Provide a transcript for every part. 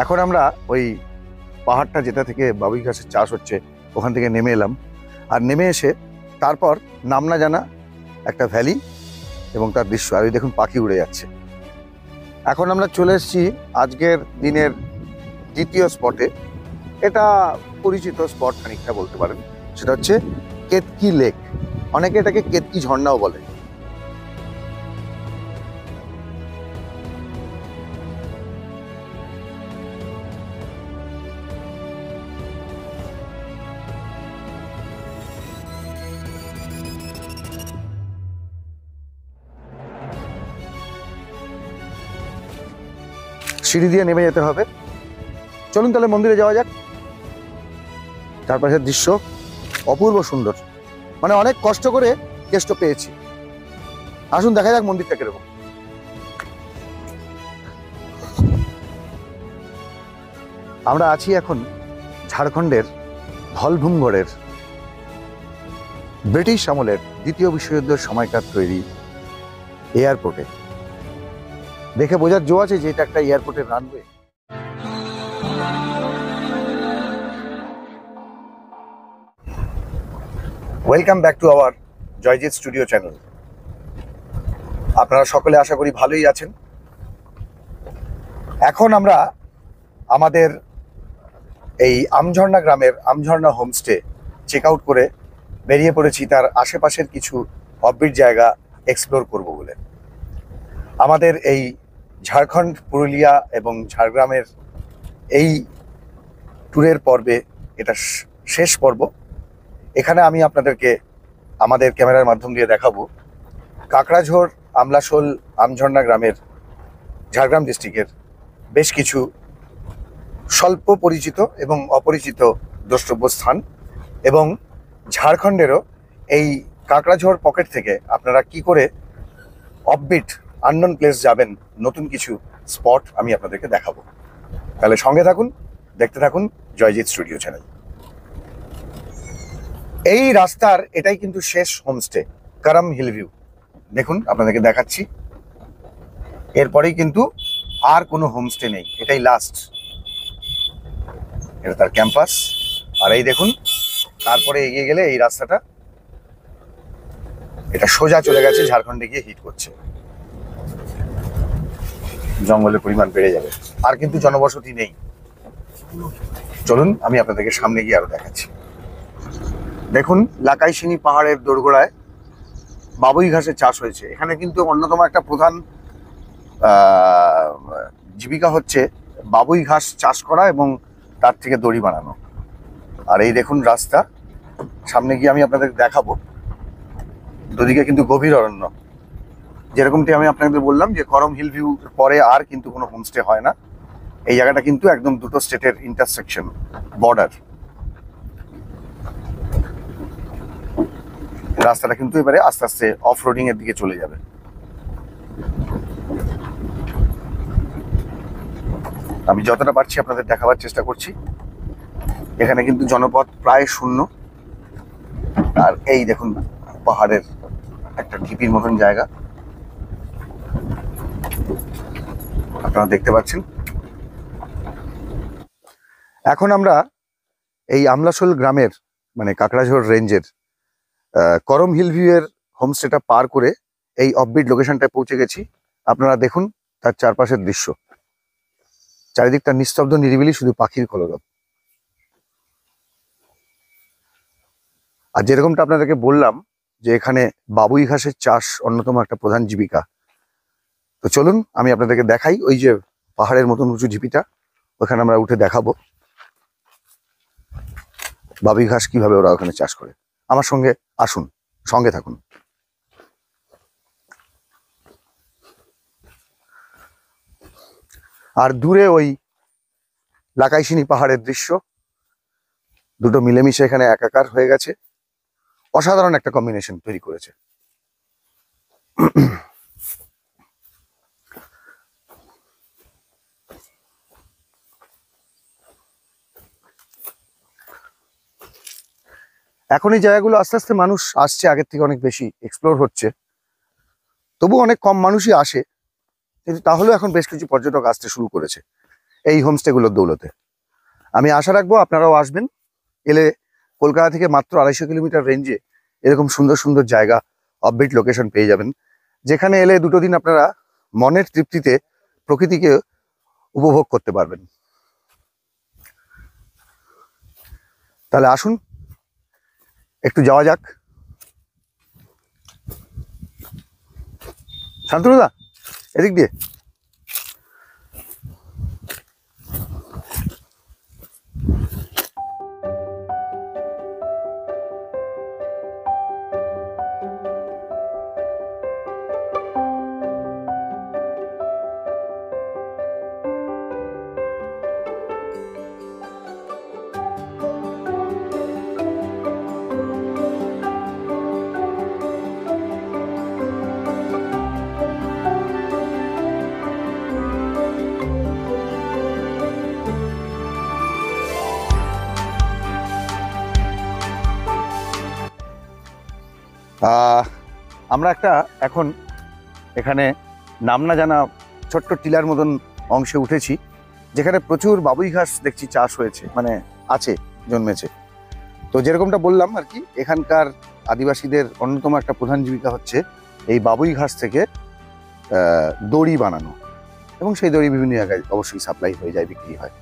এখন আমরা ওই পাহাড়টা যেটা থেকে বাবুই ঘাসের চাষ হচ্ছে ওখান থেকে নেমে এলাম। আর নেমে এসে তারপর নাম না জানা একটা ভ্যালি এবং তার দৃশ্য, আর ওই দেখুন পাখি উড়ে যাচ্ছে। এখন আমরা চলে এসেছি আজকের দিনের দ্বিতীয় স্পটে। এটা পরিচিত স্পট খানিকটা বলতে পারেন, সেটা হচ্ছে কেতকি লেক। অনেকে এটাকে কেতকি ঝর্ণাও বলে। সিঁড়ি দিয়ে নেমে যেতে হবে। চলুন তাহলে মন্দিরে যাওয়া যাক। চারপাশের দৃশ্য অপূর্ব সুন্দর, মানে অনেক কষ্ট করে কেষ্ট পেয়েছি। আসুন দেখা যাক মন্দিরটা কিরকম। আমরা আছি এখন ঝাড়খণ্ডের ভলভুমগড়ের ব্রিটিশ আমলের দ্বিতীয় বিশ্বযুদ্ধের সময়কার তৈরি এয়ারপোর্টে। দেখে বোঝার জো আছে যে এটা একটা এয়ারপোর্টের runway. Welcome back to our Joyjit studio channel. আপনারা সকলে আশা করি ভালোই আছেন। এখন আমরা আমাদের এই আমঝর্ণা গ্রামের আমঝর্ণা হোমস্টে চেক আউট করে বেরিয়ে পড়েছি তার আশেপাশের কিছু অফবিট জায়গা এক্সপ্লোর করব বলে। আমাদের এই ঝাড়খণ্ড, পুরুলিয়া এবং ঝাড়গ্রামের এই ট্যুরের পর্বে এটা শেষ পর্ব। এখানে আমি আপনাদেরকে আমাদের ক্যামেরার মাধ্যম দিয়ে দেখাবো কাকড়াঝোড়, আমলাশোল, আমঝর্ণা গ্রামের ঝাড়গ্রাম ডিস্ট্রিক্টের বেশ কিছু স্বল্প পরিচিত এবং অপরিচিত দ্রষ্টব্য স্থান, এবং ঝাড়খণ্ডেরও এই কাকড়াঝোড় পকেট থেকে আপনারা কি করে অফবিট আননোন প্লেস যাবেন, নতুন কিছু স্পট আমি আপনাদেরকে দেখাবো। তাহলে সঙ্গে থাকুন, দেখতে থাকুন জয়জিৎ স্টুডিও চ্যানেল। এই রাস্তার এটাই কিন্তু শেষ হোমস্টে, করম হিল ভিউ। দেখুন আপনাদেরকে দেখাচ্ছি, এরপরেই কিন্তু আর কোনো হোমস্টে নেই, এটাই লাস্ট। এটা তার ক্যাম্পাস। আর এই দেখুন, তারপরে এগিয়ে গেলে এই রাস্তাটা এটা সোজা চলে গেছে ঝাড়খণ্ডে গিয়ে হিট করছে। জঙ্গলের পরিমাণ বেড়ে যাবে, আর কিন্তু জনবসতি নেই। চলুন আমি আপনাদেরকে সামনে গিয়ে আরো দেখাচ্ছি। দেখুন লাকাইশিনি পাহাড়ের দোরগোড়ায় বাবুই ঘাসের চাষ হয়েছে। এখানে কিন্তু অন্যতম একটা প্রধান জীবিকা হচ্ছে বাবুই ঘাস চাষ করা এবং তার থেকে দড়ি বানানো। আর এই দেখুন রাস্তা, সামনে গিয়ে আমি আপনাদের দেখাবো। দুদিকে কিন্তু গভীর অরণ্য। যেরকমটি আমি আপনাদের বললাম যে করম হিল ভিউ পরে আর কিন্তু কোনো হোমস্টে হয় না। এই জায়গাটা কিন্তু একদম দুটো স্টেটের ইন্টারসেকশন, বর্ডার। রাস্তাটা কিন্তু এবারে আস্তে আস্তে অফ রোডিং এর দিকে চলে যাবে। আমি যতটা পারছি আপনাদের দেখাবার চেষ্টা করছি। এখানে কিন্তু জনপথ প্রায় শূন্য। আর এই দেখুন পাহাড়ের একটা ঢিপির মতন জায়গা আপনারা দেখতে পাচ্ছেন। এখন আমরা এই আমলাশোল গ্রামের মানে কাকড়াঝোড় রেঞ্জের করম হিল ভিউ এর হোমস্টেটা পার করে এই অফবিট লোকেশনটায় পৌঁছে গেছি। আপনারা দেখুন তার চারপাশের দৃশ্য, চারিদিকটা নিস্তব্ধ নিরিবিলি, শুধু পাখির কলরব। আর যেরকমটা আপনাদেরকে বললাম যে এখানে বাবুই ঘাসের চাষ অন্যতম একটা প্রধান জীবিকা। তো চলুন আমি আপনাদেরকে দেখাই ওই যে পাহাড়ের মতন উঁচু ঢিপিটা, ওখানে আমরা উঠে দেখাবো বাবুই ঘাস কিভাবে ওরা ওখানে চাষ করে। আমার সঙ্গে আসুন, সঙ্গে থাকুন। আর দূরে ওই লাকাইশিনি পাহাড়ের দৃশ্য, দুটো মিলেমিশে এখানে একাকার হয়ে গেছে। অসাধারণ একটা কম্বিনেশন তৈরি করেছে। এখন এই জায়গাগুলো আস্তে আস্তে মানুষ আসছে, আগের থেকে অনেক বেশি এক্সপ্লোর হচ্ছে। তবু অনেক কম মানুষই আসে, কিন্তু তাহলেও এখন বেশ কিছু পর্যটক আসতে শুরু করেছে। এই হোমস্টেগুলোর দৌলতে। আমি আশা রাখবো আপনারাও আসবেন, এলে কলকাতা থেকে মাত্র 250 কিলোমিটার রেঞ্জে এরকম সুন্দর সুন্দর জায়গা, অফবিট লোকেশন পেয়ে যাবেন, যেখানে এলে 2 দিন আপনারা মনের তৃপ্তিতে প্রকৃতিকে উপভোগ করতে পারবেন। তাহলে আসুন একটু যাওয়া যাক। শান্তনুদা, এদিক দিয়ে। আমরা একটা এখন এখানে নাম না জানা ছোট্ট টিলার মতন অংশে উঠেছি, যেখানে প্রচুর বাবুই ঘাস দেখছি চাষ হয়েছে, মানে আছে, জন্মেছে। তো যেরকমটা বললাম আর কি, এখানকার আদিবাসীদের অন্যতম একটা প্রধান জীবিকা হচ্ছে এই বাবুই ঘাস থেকে দড়ি বানানো, এবং সেই দড়ি বিভিন্ন জায়গায় অবশ্যই সাপ্লাই হয়ে যায়, বিক্রি হয়।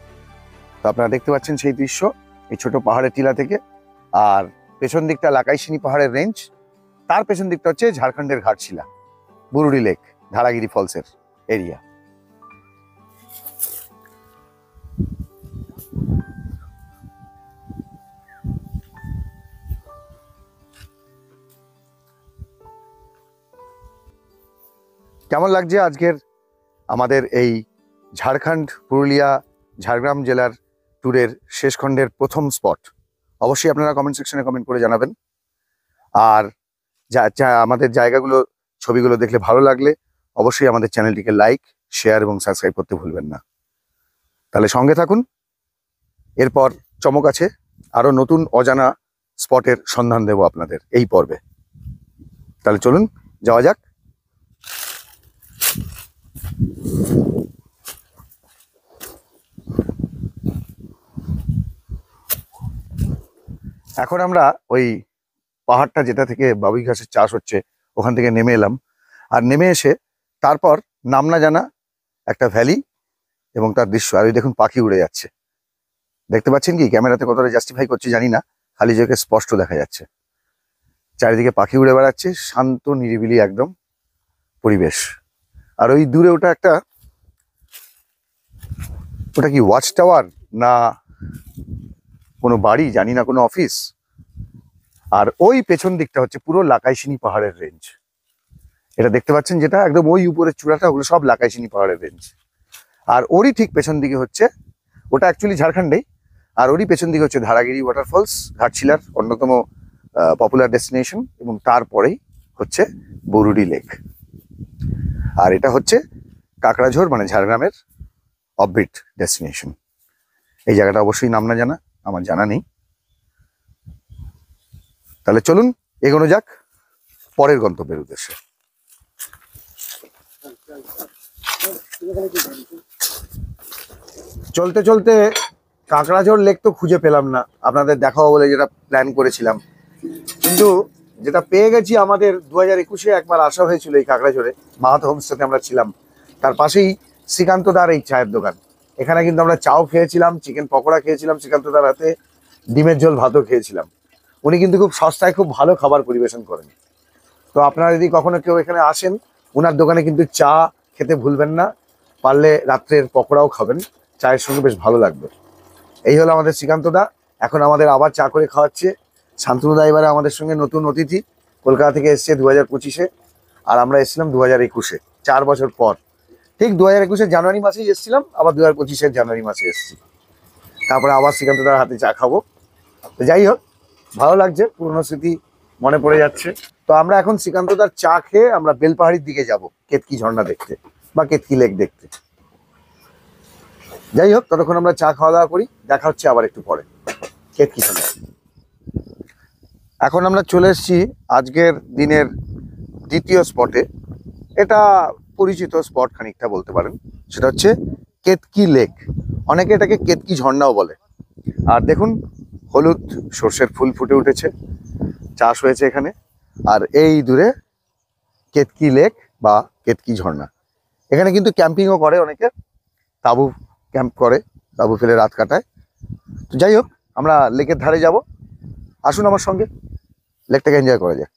তো আপনারা দেখতে পাচ্ছেন সেই দৃশ্য এই ছোট পাহাড়ের টিলা থেকে। আর পেছন দিকটা লাকাইশিনি পাহাড়ের রেঞ্জ, তার পেছন দিকটা হচ্ছে ঝাড়খণ্ডের ঘাটশিলা, বুরুডি লেক, ধারাগিরি ফলসের এরিয়া। কেমন লাগছে আজকের আমাদের এই ঝাড়খণ্ড, পুরুলিয়া, ঝাড়গ্রাম জেলার ট্যুরের শেষ খণ্ডের প্রথম স্পট? অবশ্যই আপনারা কমেন্ট সেকশনে কমেন্ট করে জানাবেন। আর আমাদের জায়গাগুলো, ছবিগুলো দেখলে ভালো লাগলে অবশ্যই আমাদের চ্যানেলটিকে লাইক, শেয়ার এবং সাবস্ক্রাইব করতে ভুলবেন না। তাহলে সঙ্গে থাকুন, এরপর চমক আছে, আরো নতুন অজানা স্পটের সন্ধান দেব আপনাদের এই পর্বে। তাহলে চলুন যাওয়া যাক। এখন আমরা ওই পাহাড়টা যেটা থেকে বাবুই ঘাসের চাষ হচ্ছে ওখান থেকে নেমে এলাম। আর নেমে এসে তারপর নাম না জানা একটা ভ্যালি এবং তার দৃশ্য। আর ওই দেখুন পাখি উড়ে যাচ্ছে, দেখতে পাচ্ছেন কি? ক্যামেরাতে কতটা জাস্টিফাই করছি জানি না, খালি চোখে স্পষ্ট দেখা যাচ্ছে। চারিদিকে পাখি উড়ে বেড়াচ্ছে, শান্ত নিরিবিলি একদম পরিবেশ। আর ওই দূরে ওটা একটা, ওটা কি ওয়াচ টাওয়ার না কোনো বাড়ি জানি না, কোনো অফিস। আর ওই পেছন দিকটা হচ্ছে পুরো লাকাইশিনি পাহাড়ের রেঞ্জ। এটা দেখতে পাচ্ছেন যেটা একদম ওই উপরের চূড়াটা, ওগুলো সব লাকাইশিনি পাহাড়ের রেঞ্জ। আর ওরই ঠিক পেছন দিকে হচ্ছে, ওটা অ্যাকচুয়ালি ঝাড়খণ্ডেই, আর ওরই পেছন দিকে হচ্ছে ধারাগিরি ওয়াটারফলস, ঘাটশিলার অন্যতম পপুলার ডেস্টিনেশন, এবং তারপরেই হচ্ছে বুরুডি লেক। আর এটা হচ্ছে কাকড়াঝোড়, মানে ঝাড়গ্রামের অফবিট ডেস্টিনেশন। এই জায়গাটা অবশ্যই নাম না জানা, আমার জানা নেই। তাহলে চলুন এগোনো যাক পরের গন্তব্যের উদ্দেশ্যে। চলতে চলতে কাকড়াঝোড় লেক তো খুঁজে পেলাম না, আপনাদের দেখাবো বলে যেটা প্ল্যান করেছিলাম, কিন্তু যেটা পেয়ে গেছি, আমাদের 2021-এ একবার আসা হয়েছিল এই কাকড়াঝোড়ে, মাহাতো হোমস্টেতে আমরা ছিলাম। তার পাশেই শ্রীকান্তদার এই চায়ের দোকান। এখানে কিন্তু আমরা চাও খেয়েছিলাম, চিকেন পকোড়া খেয়েছিলাম, শ্রীকান্তদার হাতে ডিমের ঝোল ভাতও খেয়েছিলাম। উনি কিন্তু খুব সস্তায় খুব ভালো খাবার পরিবেশন করেন। তো আপনারা যদি কখনো কেউ এখানে আসেন, ওনার দোকানে কিন্তু চা খেতে ভুলবেন না, পারলে রাত্রের পকোড়াও খাবেন, চায়ের সঙ্গে বেশ ভালো লাগবে। এই হলো আমাদের শ্রীকান্তদা, এখন আমাদের আবার চা করে খাওয়াচ্ছে। শান্তনুদা এবারে আমাদের সঙ্গে নতুন অতিথি, কলকাতা থেকে এসছে 2025-এ, আর আমরা এসেছিলাম 2021-এ, 4 বছর পর। ঠিক 2021-এর জানুয়ারি মাসেই এসেছিলাম, আবার 2025-এর জানুয়ারি মাসে এসেছি। তারপরে আবার শ্রীকান্তদার হাতে চা খাবো। তো যাই হোক, ভালো লাগছে, পুরনো স্মৃতি মনে পড়ে যাচ্ছে। তো আমরা এখন শ্রীকান্তদার চা খেয়ে আমরা বেলপাহাড়ির দিকে যাব, কেতকি ঝর্ণা দেখতে বা কেতকি লেক দেখতে। যাই হোক, ততক্ষণ আমরা চা খাওয়া দাওয়া করি, দেখা হচ্ছে আবার একটু পরে কেতকি ঝর্ণা। এখন আমরা চলে এসেছি আজকের দিনের দ্বিতীয় স্পটে। এটা পরিচিত স্পট খানিকটা বলতে পারেন, সেটা হচ্ছে কেতকি লেক। অনেকে এটাকে কেতকি ঝর্ণাও বলে। আর দেখুন হলুদ সর্ষের ফুল ফুটে উঠেছে, চাষ হয়েছে এখানে। আর এই দূরে কেতকি লেক বা কেতকি ঝর্ণা। এখানে কিন্তু ক্যাম্পিংও করে অনেকে, তাঁবু ক্যাম্প করে, তাঁবু ফেলে রাত কাটায়। তো যাই হোক, আমরা লেকের ধারে যাব, আসুন আমার সঙ্গে, লেকটাকে এনজয় করা যায়।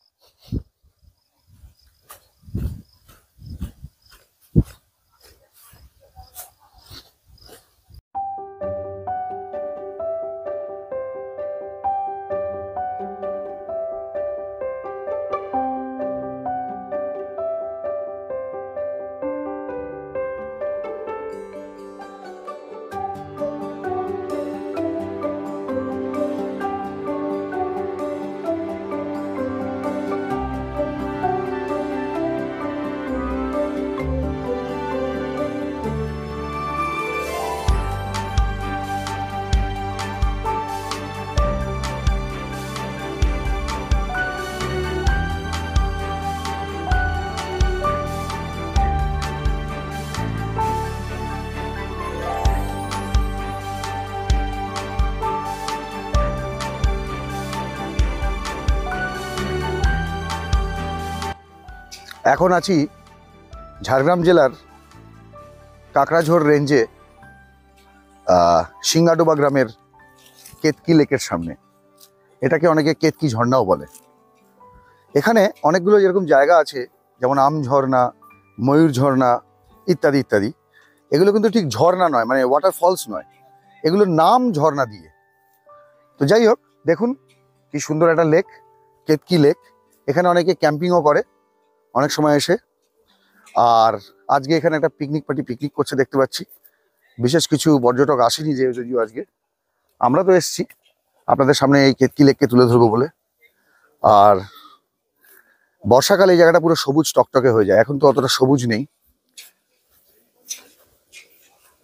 এখন আছি ঝাড়গ্রাম জেলার কাকড়াঝোড় রেঞ্জে সিঙ্গাডোবা গ্রামের কেতকি লেকের সামনে। এটাকে অনেকে কেতকি ঝর্ণাও বলে। এখানে অনেকগুলো যেরকম জায়গা আছে, যেমন আম ঝর্ণা, ময়ূর ঝর্ণা ইত্যাদি ইত্যাদি। এগুলো কিন্তু ঠিক ঝর্ণা নয়, মানে ওয়াটারফলস নয়, এগুলোর নাম ঝর্ণা দিয়ে। তো যাই হোক, দেখুন কি সুন্দর একটা লেক, কেতকি লেক। এখানে অনেকে ক্যাম্পিংও করে অনেক সময় এসে। আর আজকে এখানে একটা পিকনিক করছে দেখতে পাচ্ছি। বিশেষ কিছু পর্যটক আসেনি যদিও আজকে, আমরা তো এসছি আপনাদের সামনে এই কেতকি লেককে তুলে ধরবো বলে। আর বর্ষাকালে এই জায়গাটা পুরো সবুজ টকটকে হয়ে যায়, এখন তো অতটা সবুজ নেই।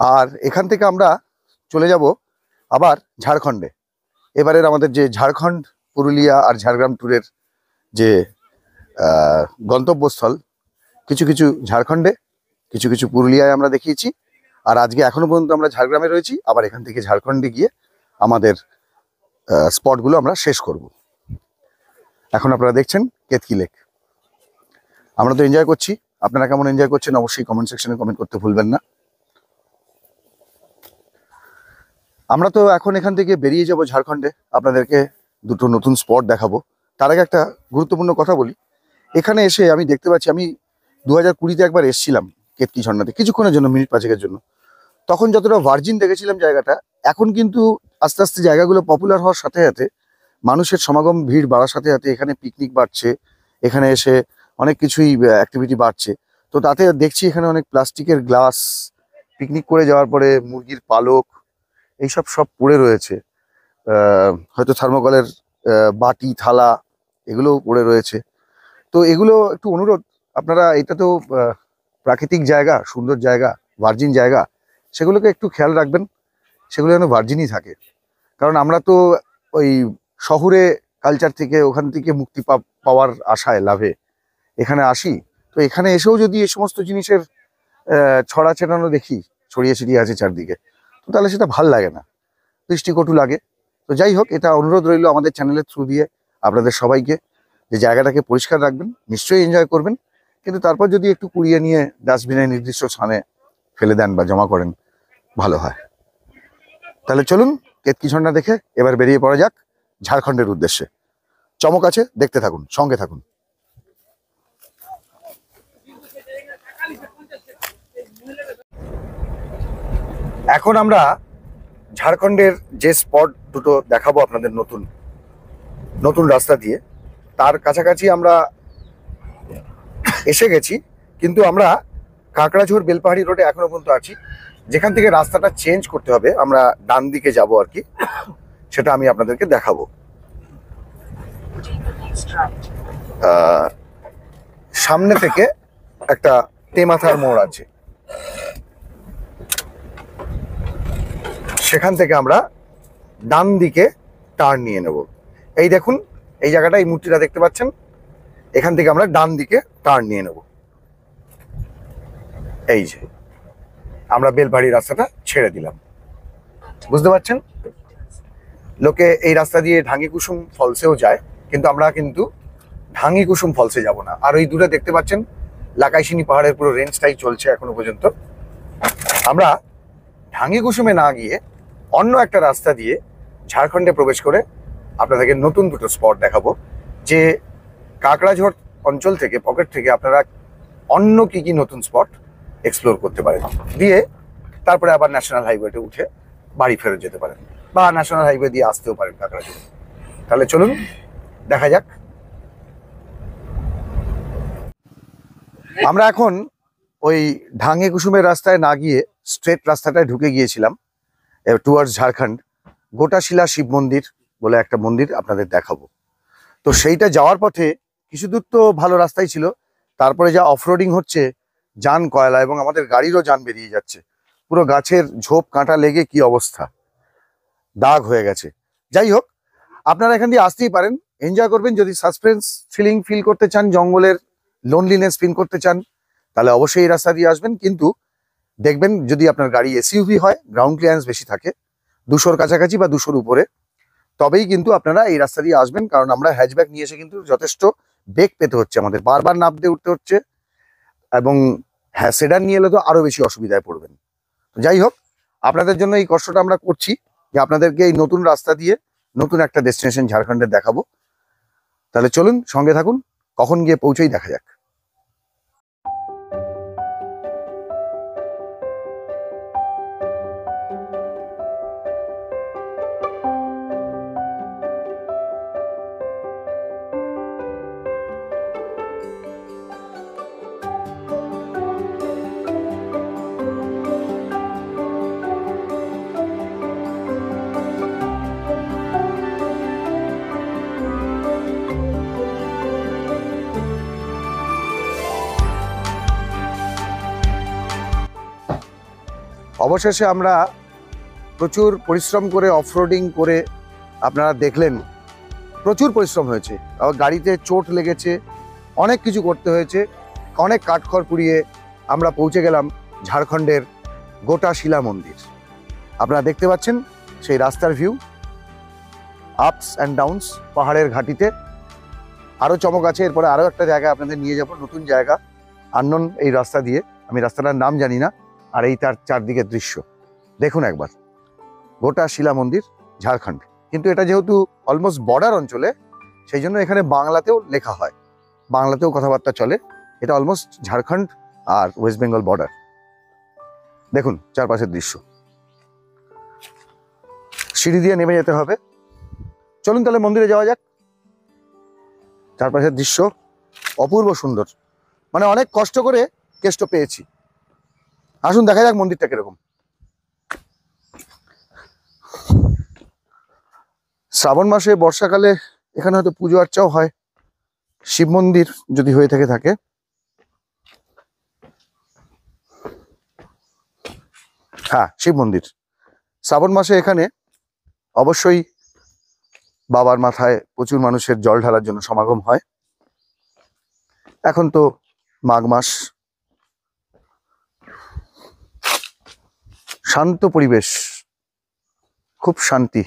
আর এখান থেকে আমরা চলে যাব আবার ঝাড়খণ্ডে। এবারের আমাদের যে ঝাড়খণ্ড, পুরুলিয়া আর ঝাড়গ্রাম ট্যুরের যে গন্তব্যস্থল, কিছু কিছু ঝাড়খণ্ডে, কিছু কিছু পুরুলিয়ায় আমরা দেখিয়েছি। আর আজকে এখনো পর্যন্ত আমরা ঝাড়গ্রামে রয়েছি, আবার এখান থেকে ঝাড়খণ্ডে গিয়ে আমাদের স্পটগুলো আমরা শেষ করব। এখন আপনারা দেখছেন কেতকি লেক। আমরা তো এনজয় করছি, আপনারা কেমন এনজয় করছেন অবশ্যই কমেন্ট সেকশনে কমেন্ট করতে ভুলবেন না। আমরা তো এখন এখান থেকে বেরিয়ে যাব ঝাড়খণ্ডে, আপনাদেরকে দুটো নতুন স্পট দেখাবো। তার আগে একটা গুরুত্বপূর্ণ কথা বলি। এখানে এসে আমি দেখতে পাচ্ছি, আমি 2020-তে একবার এসেছিলাম কেতকি ঝর্ণাতে কিছুক্ষণের জন্য, মিনিট 5-এর জন্য। তখন যতটা ভার্জিন দেখেছিলাম জায়গাটা, এখন কিন্তু আস্তে আস্তে জায়গাগুলো পপুলার হওয়ার সাথে সাথে, মানুষের সমাগম ভিড় বাড়ার সাথে সাথে এখানে পিকনিক বাড়ছে, এখানে এসে অনেক কিছুই অ্যাক্টিভিটি বাড়ছে। তো তাতে দেখছি এখানে অনেক প্লাস্টিকের গ্লাস, পিকনিক করে যাওয়ার পরে মুরগির পালক, এইসব সব পড়ে রয়েছে। হয়তো থার্মোকলের বাটি থালা এগুলোও পড়ে রয়েছে। তো এগুলো একটু অনুরোধ, আপনারা, এটা তো প্রাকৃতিক জায়গা, সুন্দর জায়গা, ভার্জিন জায়গা, সেগুলোকে একটু খেয়াল রাখবেন, সেগুলো যেন ভার্জিনই থাকে। কারণ আমরা তো ওই শহুরে কালচার থেকে, ওখান থেকে মুক্তি পাওয়ার আশায়, লাভে এখানে আসি। তো এখানে এসেও যদি এই সমস্ত জিনিসের ছড়া ছেটানো দেখি, ছড়িয়ে ছিটিয়ে আছে চারদিকে, তো তাহলে সেটা ভাল লাগে না, দৃষ্টিকটু লাগে। তো যাই হোক, এটা অনুরোধ রইল আমাদের চ্যানেলের থ্রু দিয়ে আপনাদের সবাইকে, যে জায়গাটাকে পরিষ্কার রাখবেন, নিশ্চয়ই এনজয় করবেন, কিন্তু তারপর যদি একটু কুড়িয়ে নিয়ে ডাস্টবিনে নির্দিষ্ট স্থানে ফেলে দেন বা জমা করেন, ভালো হয়। তাহলে চলুন কেতকি ঝর্ণা দেখে এবার বেরিয়ে পড়া যাক ঝাড়খণ্ডের উদ্দেশ্যে। চমক আছে, দেখতে থাকুন, সঙ্গে থাকুন। এখন আমরা ঝাড়খণ্ডের যে স্পট দুটো দেখাবো আপনাদের, নতুন নতুন রাস্তা দিয়ে, তার কাছাকাছি আমরা এসে গেছি। কিন্তু আমরা কাকড়াঝোড় বেলপাহাড়ি রোডে এখনো পর্যন্ত আছি। যেখান থেকে রাস্তাটা চেঞ্জ করতে হবে, আমরা ডান দিকে যাব আর কি, সেটা আমি আপনাদেরকে দেখাবো। সামনে থেকে একটা তেমাথার মোড় আছে, সেখান থেকে আমরা ডান দিকে টার্ন নিয়ে নেব। এই দেখুন, এই জায়গাটা, এই মূর্তিটা দেখতে পাচ্ছেন, এখান থেকে আমরা ডান দিকে টার্ন নিয়ে নেব। এই যে আমরা বেলপাহাড়ি রাস্তাটা ছেড়ে দিলাম। বুঝতে পারছেন? লোকে এই রাস্তা দিয়ে ঢাঙ্গি কুসুম ফলসেও যায়, কিন্তু আমরা কিন্তু ঢাঙ্গি কুসুম ফলসে যাব না। আর ওই দূরে দেখতে পাচ্ছেন লাকাইশিনি পাহাড়ের পুরো রেঞ্জটাই চলছে এখনো পর্যন্ত। আমরা ঢাঙ্গি কুসুমে না গিয়ে অন্য একটা রাস্তা দিয়ে ঝাড়খণ্ডে প্রবেশ করে আপনাদেরকে নতুন দুটো স্পট দেখাবো, যে কাকড়াঝড় অঞ্চল থেকে, পকেট থেকে আপনারা অন্য কি কি নতুন স্পট এক্সপ্লোর করতে পারেন, দিয়ে তারপরে আবার ন্যাশনাল হাইওয়েতে উঠে বাড়ি ফেরত যেতে পারেন, বা ন্যাশনাল হাইওয়ে দিয়ে আসতেও পারেন কাকড়াঝড়ে। তাহলে চলুন দেখা যাক। আমরা এখন ওই ঢাঙ্গি কুসুমের রাস্তায় না গিয়ে স্ট্রেট রাস্তাটায় ঢুকে গিয়েছিলাম টুয়ার্ডস ঝাড়খণ্ড। গোটাশিলা শিব মন্দির বলে একটা মন্দির আপনাদের দেখাবো। তো সেইটা যাওয়ার পথে কিছু দূর তো ভালো রাস্তাই ছিল, তারপরে যা অফরোডিং হচ্ছে, যান কয়লা, এবং আমাদের গাড়িরও যান বেরিয়ে যাচ্ছে। পুরো গাছের ঝোপ কাঁটা লেগে কি অবস্থা, দাগ হয়ে গেছে। যাই হোক, আপনারা এখান দিয়ে আসতেই পারেন, এনজয় করবেন। যদি সাসপেন্স ফিল করতে চান, জঙ্গলের লোনলিনেস ফিল করতে চান, তাহলে অবশ্যই এই রাস্তা দিয়ে আসবেন। কিন্তু দেখবেন যদি আপনার গাড়ি এসইউভি হয়, গ্রাউন্ড ক্লিয়ারেন্স বেশি থাকে, 200-র কাছাকাছি বা 200-র উপরে, তবেই কিন্তু আপনারা এই রাস্তা দিয়ে আসবেন। কারণ আমরা হ্যাচব্যাক নিয়ে এসে কিন্তু যথেষ্ট বেগ পেতে হচ্ছে, আমাদের বারবার নামতে উঠতে হচ্ছে, এবং হ্যাঁ সেডার নিয়ে এলে তো আরো বেশি অসুবিধায় পড়বেন। যাই হোক, আপনাদের জন্য এই কষ্টটা আমরা করছি, যে আপনাদেরকে এই নতুন রাস্তা দিয়ে নতুন একটা ডেস্টিনেশন ঝাড়খণ্ডের দেখাবো। তাহলে চলুন সঙ্গে থাকুন, কখন গিয়ে পৌঁছেই দেখা যাক। অবশেষে আমরা প্রচুর পরিশ্রম করে অফরোডিং করে, আপনারা দেখলেন প্রচুর পরিশ্রম হয়েছে, আবার গাড়িতে চোট লেগেছে, অনেক কিছু করতে হয়েছে, অনেক কাঠখড় পুড়িয়ে আমরা পৌঁছে গেলাম ঝাড়খণ্ডের গোটাশিলা মন্দির। আপনারা দেখতে পাচ্ছেন সেই রাস্তার ভিউ, আপস অ্যান্ড ডাউনস পাহাড়ের ঘাটিতে। আরও চমক আছে, এরপরে আরও একটা জায়গায় আপনাদের নিয়ে যাব, নতুন জায়গা, আননোন এই রাস্তা দিয়ে, আমি রাস্তাটার নাম জানি না। আর এই তার চারদিকের দৃশ্য দেখুন একবার, গোটাশিলা মন্দির, ঝাড়খণ্ড। কিন্তু এটা যেহেতু অলমোস্ট বর্ডার অঞ্চলে, সেই জন্য এখানে বাংলাতেও লেখা হয়, বাংলাতেও কথাবার্তা চলে। এটা অলমোস্ট ঝাড়খণ্ড আর ওয়েস্ট বেঙ্গল বর্ডার। দেখুন চারপাশের দৃশ্য, সিঁড়ি দিয়ে নেমে যেতে হবে। চলুন তাহলে মন্দিরে যাওয়া যাক। চারপাশের দৃশ্য অপূর্ব সুন্দর, মানে অনেক কষ্ট করে কেষ্ট পেয়েছি। আসুন দেখা যাক মন্দিরটা কিরকম। শ্রাবণ মাসে, বর্ষাকালে এখানে হয়তো পুজো আর্চাও হয়, শিব মন্দির যদি হয়ে থাকে। হ্যাঁ, শিব মন্দির। শ্রাবণ মাসে এখানে অবশ্যই বাবার মাথায় প্রচুর মানুষের জল ঢালার জন্য সমাগম হয়। এখন তো মাঘ মাস, শান্ত পরিবেশ, খুব শান্তি,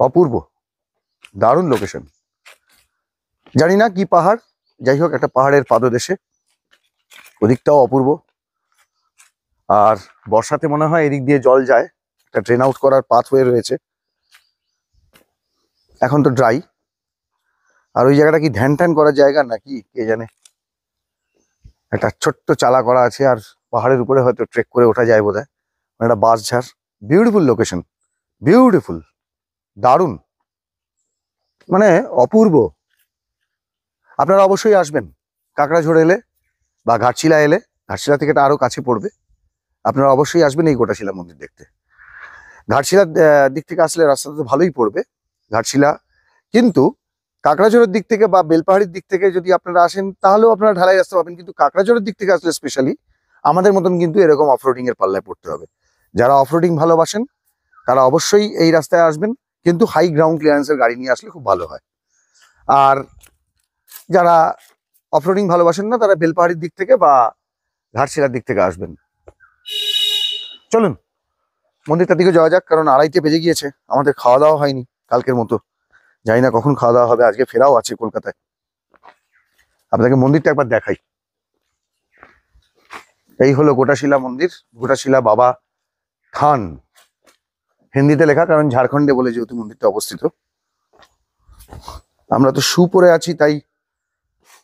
অপূর্ব, দারুণ লোকেশন। জানি না কি পাহাড়, যাই হোক একটা পাহাড়ের পাদদেশে, ওদিকটাও অপূর্ব। আর বর্ষাতে মনে হয় এদিক দিয়ে জল যায়, একটা ড্রেন আউট করার পাথওয়ে রয়েছে। এখন তো ড্রাই। আর ওই জায়গাটা কি ধ্যান ট্যান করার জায়গা নাকি কে জানে, একটা ছোট্ট চালা করা আছে, আর পাহাড়ের উপরে হয়তো ট্রেক করে ওঠা যায় বোধ হয়। একটা বাঁশঝাড়, বিউটিফুল লোকেশন, বিউটিফুল, দারুণ, মানে অপূর্ব। আপনারা অবশ্যই আসবেন কাকড়াঝড় এলে বা ঘাটশিলা এলে, ঘাটশিলা থেকে এটা আরো কাছে পড়বে। আপনারা অবশ্যই আসবেন এই গোটাশিলা মন্দির দেখতে। ঘাটশিলার দিক থেকে আসলে রাস্তাটা তো ভালোই পড়বে ঘাটশিলা, কিন্তু কাকড়াঝড়ের দিক থেকে বা বেলপাহাড়ির দিক থেকে যদি আপনারা আসেন, তাহলেও আপনারা ঢালাই রাস্তা পাবেন। কিন্তু কাকড়াঝড়ের দিক থেকে আসলে স্পেশালি আমাদের মতন কিন্তু এরকম অফরোডিং এর পাল্লায় পড়তে হবে। যারা অফরোডিং ভালোবাসেন তারা অবশ্যই এই রাস্তায় আসবেন, কিন্তু হাই গ্রাউন্ড ক্লিয়ারেন্সের গাড়ি নিয়ে আসলে খুব ভালো হয়। আর যারা অফরোডিং ভালোবাসেন না, তারা বেলপাহাড়ির দিক থেকে বা ঘাটশিলার দিক থেকে আসবেন। চলুন মন্দিরটার দিকে যাওয়া যাক, কারণ 2:30 বেজে গিয়েছে, আমাদের খাওয়া দাওয়া হয়নি কালকের মতো। জানি না কখন খাওয়া দাওয়া হবে, আজকে ফেরাও আছে কলকাতায়। আপনাকে মন্দিরটা একবার দেখাই। এই হলো গোটাশিলা মন্দির, গোটাশিলা বাবা থান, হিন্দিতে লেখা, কারণ ঝাড়খণ্ডে বলে যেহেতু মন্দিরটা অবস্থিত। আমরা তো শু পরে আছি, তাই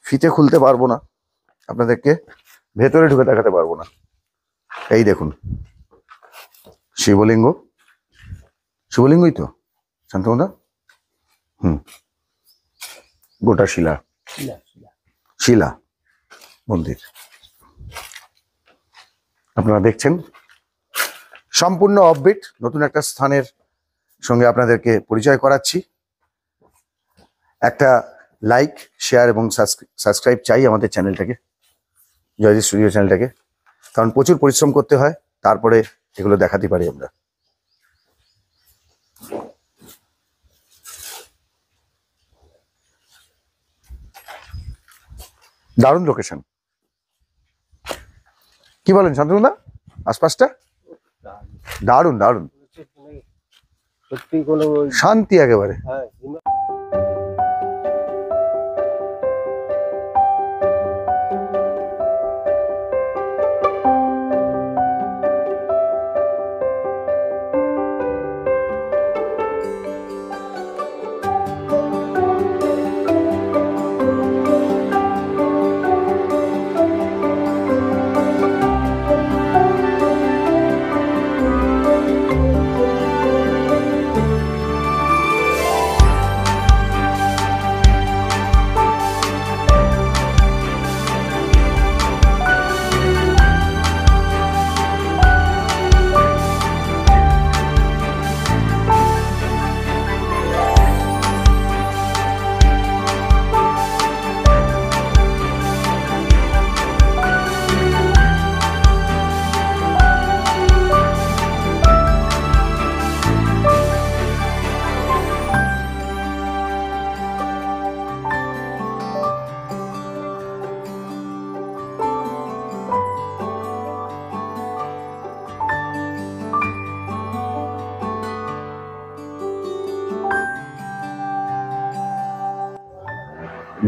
ফিতে খুলতে পারবো না, আপনাদেরকে ভেতরে ঢুকে দেখাতে পারবো না। এই দেখুন শিবলিঙ্গ, শিবলিঙ্গই তো শান্তনুদা। গোটাশিলা শিলা মন্দির আপনারা দেখছেন। সম্পূর্ণ অফবিট নতুন একটা স্থানের সঙ্গে আপনাদেরকে পরিচয় করাচ্ছি। একটা লাইক, শেয়ার এবং সাবস্ক্রাইব চাই আমাদের চ্যানেলটাকে, জয়জি স্টুডিও চ্যানেলটাকে, কারণ প্রচুর পরিশ্রম করতে হয়, তারপরে এগুলো দেখাতে পারি আমরা। দারুণ লোকেশন, কি বলেন শান্তনুদা? আশপাশটা দারুণ দারুণ, সত্যি কোনো শান্তি একেবারে।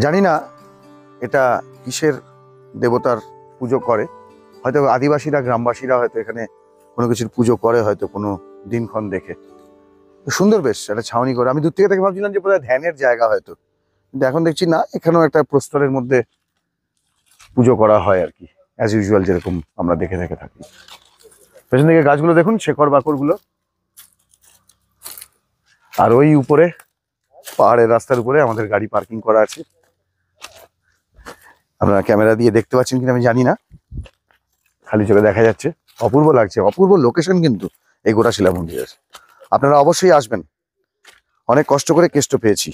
জানি না এটা কিসের দেবতার পুজো করে, হয়তো আদিবাসীরা, গ্রামবাসীরা হয়তো এখানে কোনো কিছুর পুজো করে, হয়তো কোনো দিনক্ষণ দেখে। সুন্দর বেশ একটা ছাউনি করে, আমি দূর থেকে থেকে ভাবছিলাম যে বোধহয় ধ্যানের জায়গা হয়তো, কিন্তু এখন দেখছি না, এখানেও একটা প্রস্তরের মধ্যে পুজো করা হয় আর কি, অ্যাজ ইউজুয়াল যেরকম আমরা দেখে দেখে থাকি। পেছন দিকে গাছগুলো দেখুন, শেকড় বাকড় গুলো, আর ওই উপরে পাহাড়ের রাস্তার উপরে আমাদের গাড়ি পার্কিং করা আছে। আপনারা ক্যামেরা দিয়ে দেখতে পাচ্ছেন কিনা আমি জানি না, খালি চোখে দেখা যাচ্ছে। অপূর্ব লাগছে, অপূর্ব লোকেশন কিন্তু এই গোটাশিলা মন্দিরের। আপনারা অবশ্যই আসবেন, অনেক কষ্ট করে কেষ্ট পেয়েছি।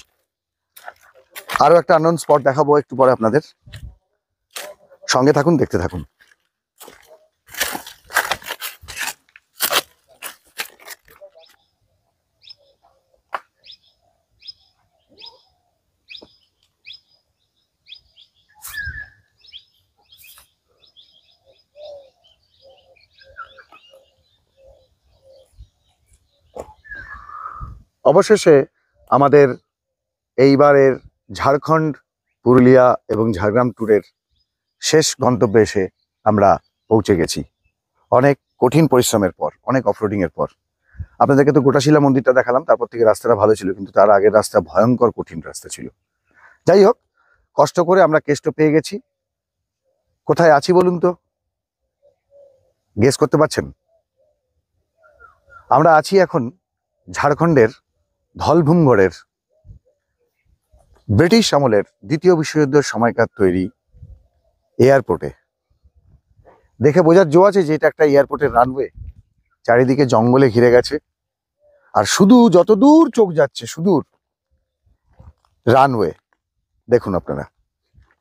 আরো একটা আননোন স্পট দেখাবো একটু পরে আপনাদের, সঙ্গে থাকুন, দেখতে থাকুন। অবশেষে আমাদের এইবারের ঝাড়খণ্ড, পুরুলিয়া এবং ঝাড়গ্রাম ট্যুরের শেষ গন্তব্যে এসে আমরা পৌঁছে গেছি। অনেক কঠিন পরিশ্রমের পর, অনেক অফরোডিং এর পর। আপনাদেরকে তো গোটাশিলা মন্দিরটা দেখালাম, তারপর থেকে রাস্তাটা ভালো ছিল, কিন্তু তার আগের রাস্তা ভয়ঙ্কর কঠিন রাস্তা ছিল। যাই হোক, কষ্ট করে আমরা কেষ্ট পেয়ে গেছি। কোথায় আছি বলুন তো, গেস করতে পারছেন? আমরা আছি এখন ঝাড়খণ্ডের ধলভূমগড়ের ব্রিটিশ আমলের দ্বিতীয় বিশ্বযুদ্ধের সময়কার তৈরি এয়ারপোর্টে। দেখে বোঝার জো আছে যে এটা একটা এয়ারপোর্টের রানওয়ে, চারিদিকে জঙ্গলে ঘিরে গেছে, আর শুধু যতদূর চোখ যাচ্ছে সুদূর রানওয়ে। দেখুন আপনারা,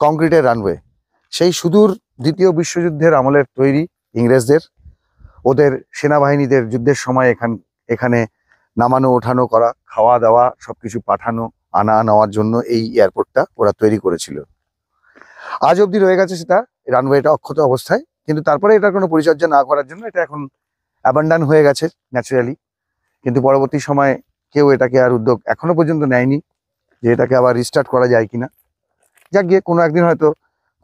কংক্রিটের রানওয়ে, সেই সুদূর দ্বিতীয় বিশ্বযুদ্ধের আমলের তৈরি, ইংরেজদের, ওদের সেনাবাহিনীদের যুদ্ধের সময় এখানে নামানো ওঠানো করা, খাওয়া দাওয়া সবকিছু পাঠানো আনা নেওয়ার জন্য এই এয়ারপোর্টটা ওরা তৈরি করেছিল। আজ অবধি রয়ে গেছে সেটা, রানওয়েটা অক্ষত অবস্থায়, কিন্তু তারপরে এটার কোনো পরিচর্যা না করার জন্য এটা এখন অ্যাবান্ডান হয়ে গেছে ন্যাচারালি, কিন্তু পরবর্তী সময়ে কেউ এটাকে আর উদ্যোগ এখনো পর্যন্ত নেয়নি যে এটাকে আবার রিস্টার্ট করা যায় কিনা। যাক গিয়ে কোনো একদিন হয়তো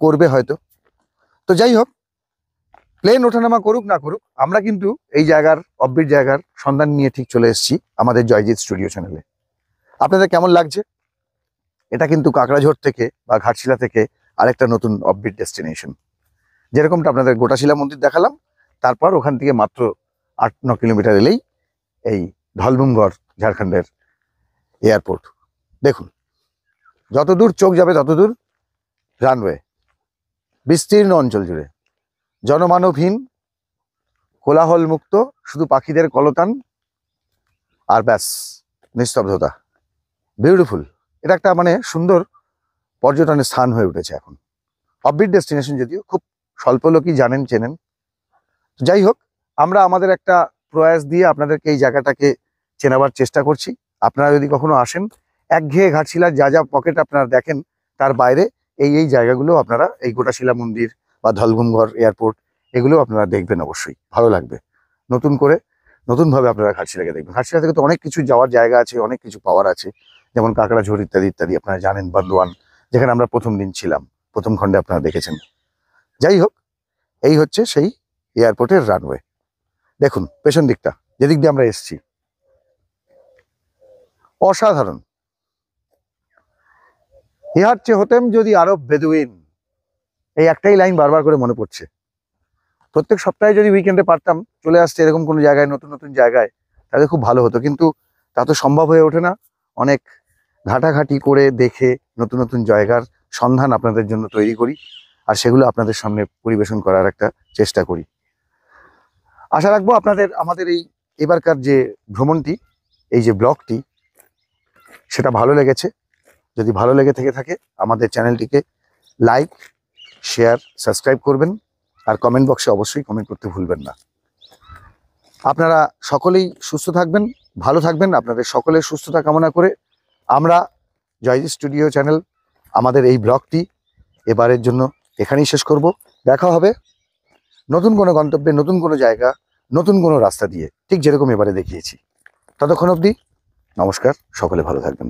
করবে হয়তো। তো যাই হোক, প্লেন ওঠানামা করুক না করুক, আমরা কিন্তু এই জায়গার অফবিট জায়গার সন্ধান নিয়ে ঠিক চলে এসেছি আমাদের জয়জিৎ স্টুডিও চ্যানেলে। আপনাদের কেমন লাগছে? এটা কিন্তু কাকড়াঝোড় থেকে বা ঘাটশিলা থেকে আরেকটা নতুন অফবিট ডেস্টিনেশন। যেরকমটা আপনাদের গোটাশিলা মন্দির দেখালাম, তারপর ওখান থেকে মাত্র 8-9 কিলোমিটার এলেই এই ধলভূমগড় ঝাড়খণ্ডের এয়ারপোর্ট। দেখুন, যতদূর চোখ যাবে ততদূর রানওয়ে, বিস্তীর্ণ অঞ্চল জুড়ে, জনমানবহীন, কোলাহল মুক্ত, শুধু পাখিদের কলতান আর ব্যাস, নিস্তব্ধতা। বিউটিফুল। এটা একটা মানে সুন্দর পর্যটনের স্থান হয়ে উঠেছে এখন। অফবিট ডেস্টিনেশন যদিও খুব স্বল্প লোকই জানেন চেনেন। যাই হোক, আমরা আমাদের একটা প্রয়াস দিয়ে আপনাদেরকে এই জায়গাটাকে চেনাবার চেষ্টা করছি। আপনারা যদি কখনো আসেন, একঘেয়ে ঘাটশিলার যা যা পকেট আপনারা দেখেন, তার বাইরে এই জায়গাগুলো আপনারা, এই গোটাশিলা মন্দির বা ধলভূমগড় এয়ারপোর্ট, এগুলো আপনারা দেখবেন, অবশ্যই ভালো লাগবে। নতুন করে নতুনভাবে আপনারা ঘাটশিলাকে দেখবেন। ঘাটশিলা থেকে তো অনেক কিছু যাওয়ার জায়গা আছে, অনেক কিছু পাওয়ার আছে, যেমন কাকড়াঝোড় ইত্যাদি ইত্যাদি। আপনারা জানেন বান্দোয়ান, যেখানে আমরা প্রথম দিন ছিলাম, প্রথম খণ্ডে আপনারা দেখেছেন। যাই হোক, এই হচ্ছে সেই এয়ারপোর্টের রানওয়ে। দেখুন পেছন দিকটা, যেদিক দিয়ে আমরা এসেছি, অসাধারণ। ইহার চেয়ে হতেম যদি আরব বেদুইন, এই একটাই লাইন বারবার করে মনে পড়ছে। প্রত্যেক সপ্তাহে যদি উইকেন্ডে পারতাম চলে আসতে এরকম কোনো জায়গায়, নতুন নতুন জায়গায়, তাহলে খুব ভালো হতো। কিন্তু তা তো সম্ভব হয়ে ওঠে না। অনেক ঘাটাঘাটি করে দেখে নতুন নতুন জায়গার সন্ধান আপনাদের জন্য তৈরি করি, আর সেগুলো আপনাদের সামনে পরিবেশন করার একটা চেষ্টা করি। আশা রাখবো আপনাদের আমাদের এই এবারকার যে ভ্রমণটি, এই যে ব্লগটি, সেটা ভালো লেগেছে। যদি ভালো লেগে থেকে থাকে, আমাদের চ্যানেলটিকে লাইক, শেয়ার, সাবস্ক্রাইব করবেন, আর কমেন্ট বক্সে অবশ্যই কমেন্ট করতে ভুলবেন না। আপনারা সকলেই সুস্থ থাকবেন, ভালো থাকবেন। আপনাদের সকলের সুস্থতা কামনা করে আমরা জয়জিৎ স্টুডিও চ্যানেল আমাদের এই ব্লগটি এবারের জন্য এখানেই শেষ করব। দেখা হবে নতুন কোনো গন্তব্যে, নতুন কোনো জায়গা, নতুন কোনো রাস্তা দিয়ে, ঠিক যেরকম এবারে দেখিয়েছি। ততক্ষণ অবধি নমস্কার, সকলে ভালো থাকবেন।